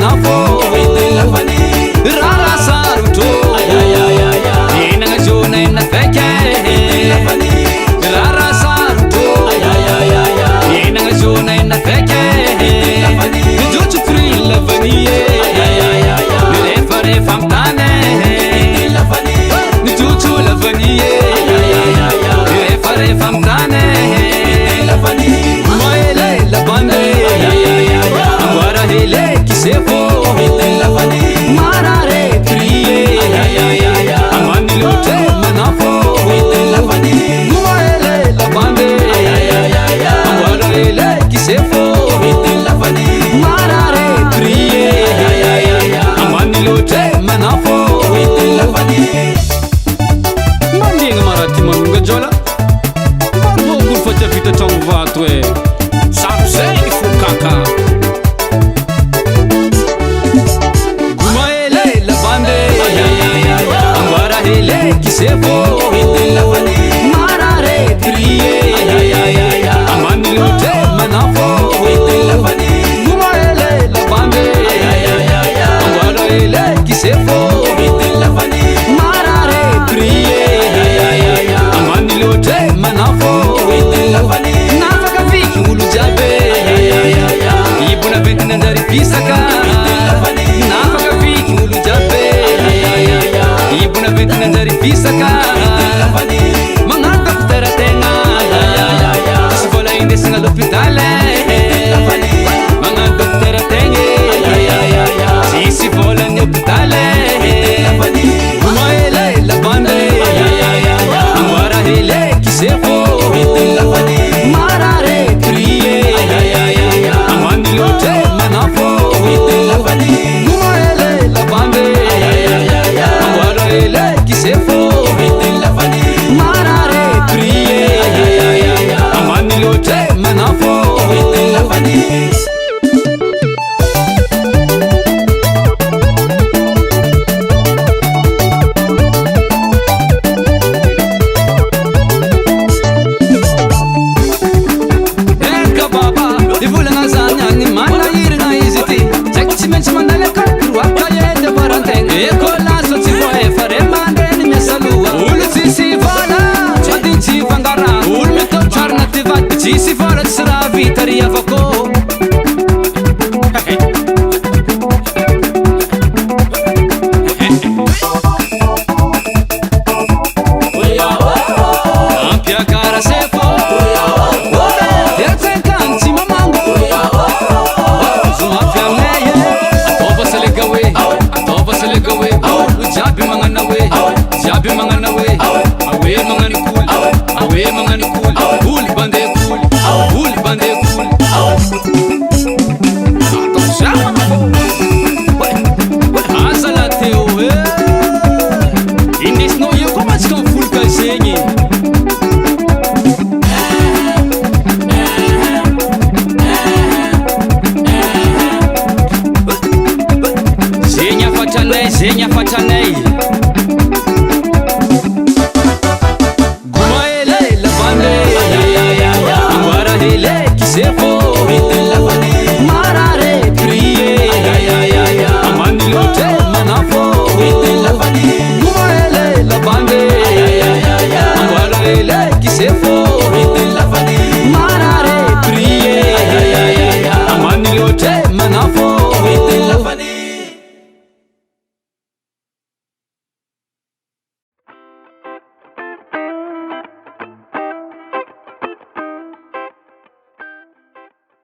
manafo rara saruto ina ngajona ina feke rara saruto ina ngajona ina feke juju free lavaniye le fare famtane juju lavaniye le fare famtane moele la bande agora hele kisefo marare priye amani lute manafo moele la bande agora hele kisefo marare priye amani lute manafo mandinga marati manunga jola barbo gurfata fita tongvatwe samsei fukaka gumaele la bande angwara hele kisefo marare priye amani lute manafo gumaele la bande angwara hele kisefo marare priye amani lute manafo nafaka viki ulu jabe ibuna ventina ndari pisaka nafaka viki ulu jabe ibuna ventina ndari pisaka mangaka putara tenga sifola inde singa l'ospitale mangaka putara tenge sifola n'ospitale gumaele la bande angwara hele kisefo marare priye amani lute manafo gumaele la bande angwara hele kisefo marare priye amani lute manafo si fora de será vitaria vacou ampia cara se for eu te canto mamango zuma fiameie atoba se legawe jabi mangana we awe mangani cool bande cool asalateu inis no eu como estão full casenhe zenya fachanei